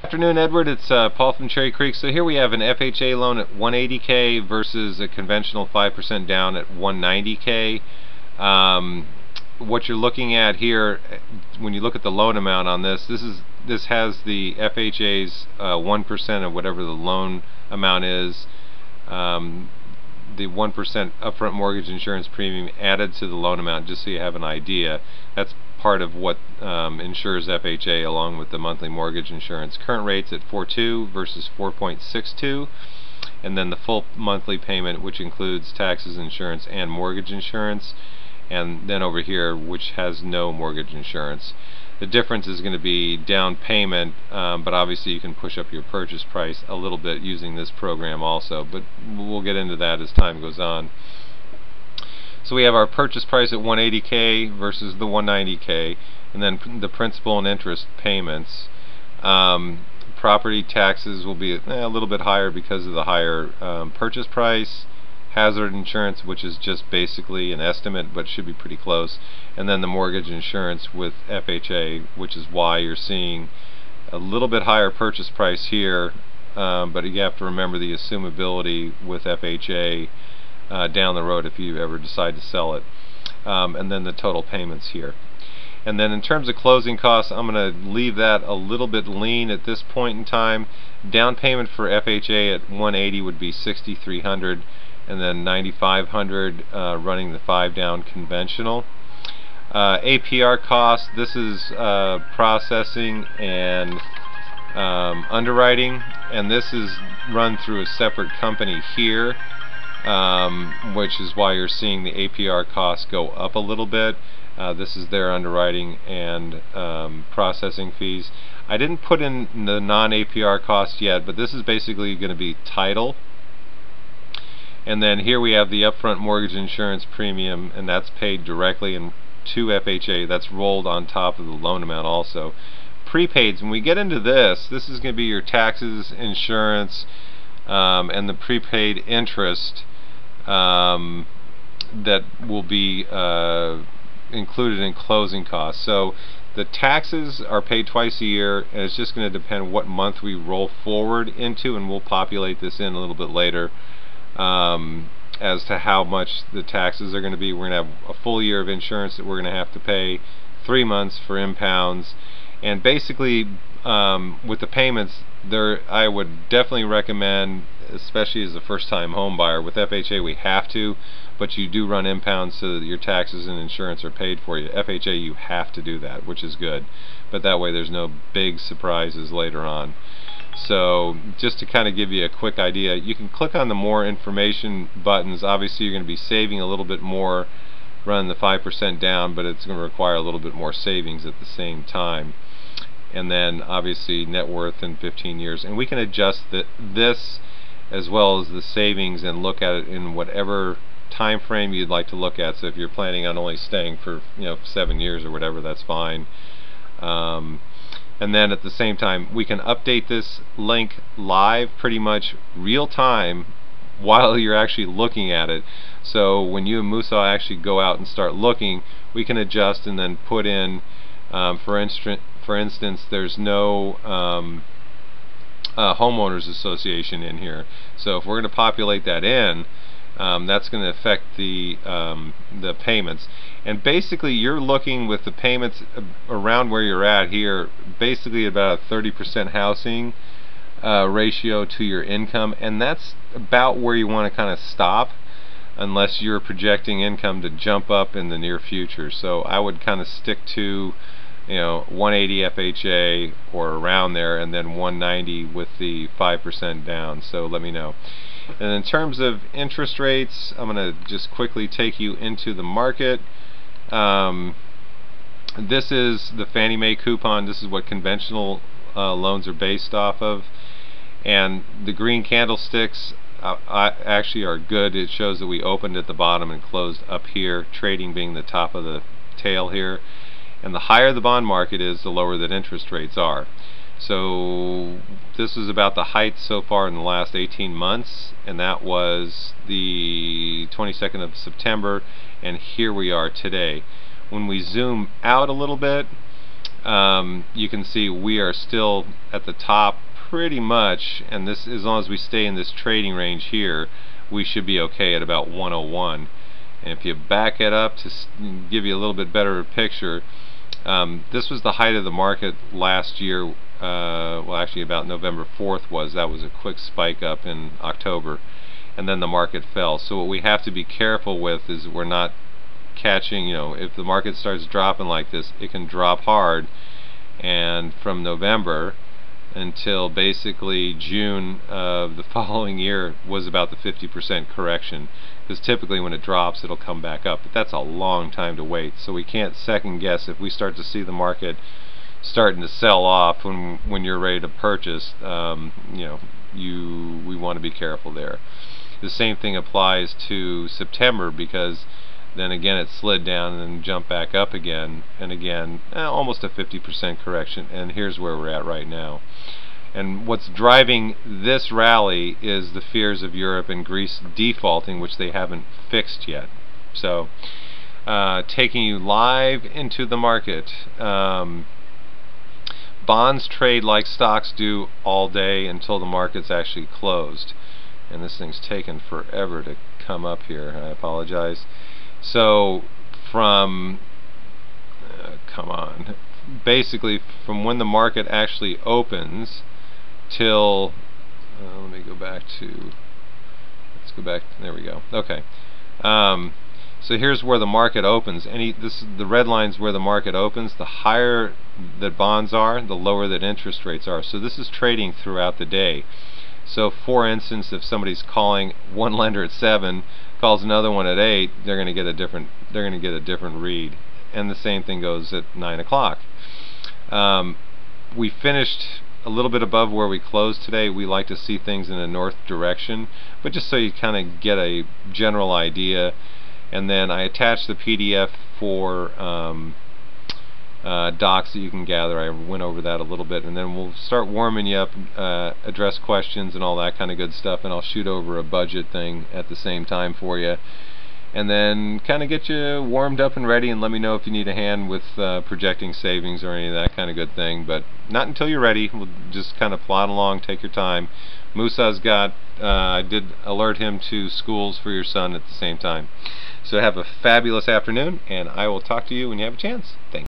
Good afternoon, Edward. It's Paul from Cherry Creek. So here we have an FHA loan at 180K versus a conventional 5% down at 190K. What you're looking at here, when you look at the loan amount on this has the FHA's 1% of whatever the loan amount is, the 1% upfront mortgage insurance premium added to the loan amount, just so you have an idea. That's part of what insures FHA along with the monthly mortgage insurance. Current rates at 4.2 versus 4.62, and then the full monthly payment, which includes taxes, insurance, and mortgage insurance, and then over here, which has no mortgage insurance. The difference is going to be down payment, but obviously you can push up your purchase price a little bit using this program also, but we'll get into that as time goes on. So we have our purchase price at 180K versus the 190K, and then the principal and interest payments. Property taxes will be a little bit higher because of the higher purchase price. Hazard insurance, which is just basically an estimate but should be pretty close, and then the mortgage insurance with FHA, which is why you're seeing a little bit higher purchase price here, but you have to remember the assumability with FHA down the road if you ever decide to sell it, and then the total payments here. And then in terms of closing costs, I'm going to leave that a little bit lean at this point in time. Down payment for FHA at 180 would be $6,300, and then $9,500 running the 5 down conventional. APR cost, this is processing and underwriting, and this is run through a separate company here, which is why you're seeing the APR costs go up a little bit. This is their underwriting and processing fees. I didn't put in the non-APR cost yet, but this is basically going to be title. And then here we have the upfront mortgage insurance premium, and that's paid directly to FHA. That's rolled on top of the loan amount also. Prepaids, when we get into this is going to be your taxes, insurance, and the prepaid interest that will be included in closing costs. So the taxes are paid twice a year, and it's just going to depend what month we roll forward into, and we'll populate this in a little bit later. As to how much the taxes are going to be. We're going to have a full year of insurance that we're going to have to pay, 3 months for impounds, and basically with the payments there, I would definitely recommend, especially as a first-time home buyer, with FHA we have to, but you do run impounds so that your taxes and insurance are paid for you. FHA, you have to do that, which is good, but that way there's no big surprises later on. So just to kind of give you a quick idea, you can click on the more information buttons. Obviously you're going to be saving a little bit more running the 5% down, but it's going to require a little bit more savings at the same time. And then obviously net worth in 15 years, and we can adjust this as well as the savings and look at it in whatever time frame you'd like to look at. So if you're planning on only staying for 7 years or whatever, that's fine. And then at the same time, we can update this link live, pretty much real time, while you're actually looking at it. So when you and Musa actually go out and start looking, we can adjust and then put in, for instance, there's no homeowners association in here. So if we're going to populate that in, that's going to affect the payments. And basically you're looking with the payments around where you're at here, basically about a 30% housing ratio to your income, and that's about where you want to kind of stop unless you're projecting income to jump up in the near future. So I would kind of stick to 180 FHA or around there, and then 190 with the 5% down. So let me know. And in terms of interest rates, I'm going to just quickly take you into the market. This is the Fannie Mae coupon. This is what conventional loans are based off of. And the green candlesticks actually are good. It shows that we opened at the bottom and closed up here, trading being the top of the tail here. And the higher the bond market is, the lower that interest rates are. So this is about the height so far in the last 18 months, and that was the 22nd of September, and here we are today. When we zoom out a little bit, you can see we are still at the top pretty much, and this, as long as we stay in this trading range here, we should be okay at about 101. And if you back it up to give you a little bit better picture, this was the height of the market last year. Well, actually about November 4th that was a quick spike up in October, and then the market fell. So what we have to be careful with is we're not catching, if the market starts dropping like this, it can drop hard, and from November until basically June of the following year was about the 50% correction, because typically when it drops it'll come back up, but that's a long time to wait. So we can't second guess. If we start to see the market starting to sell off when you're ready to purchase, we want to be careful there. The same thing applies to September, because then again it slid down and then jumped back up again, and again almost a 50% correction, and here's where we're at right now. And what's driving this rally is the fears of Europe and Greece defaulting, which they haven't fixed yet. So taking you live into the market, bonds trade like stocks do all day until the market's actually closed, and this thing's taken forever to come up here. I apologize. So from basically from when the market actually opens till let me go back to, there we go. Okay. So here's where the market opens. The red line's where the market opens. The higher that bonds are, the lower that interest rates are. So this is trading throughout the day. So for instance, if somebody's calling one lender at 7, calls another one at 8, they're going to get a different read. And the same thing goes at 9 o'clock. We finished a little bit above where we closed today. We like to see things in a north direction, but just so you kind of get a general idea. And then I attached the PDF for docs that you can gather. I went over that a little bit, and then we'll start warming you up, address questions and all that kind of good stuff, and I'll shoot over a budget thing at the same time for you, and then kind of get you warmed up and ready, and let me know if you need a hand with projecting savings or any of that kind of good thing. But not until you're ready. We'll just kind of plod along, take your time. Musa's got, I did alert him to schools for your son at the same time. So have a fabulous afternoon, and I will talk to you when you have a chance. Thanks.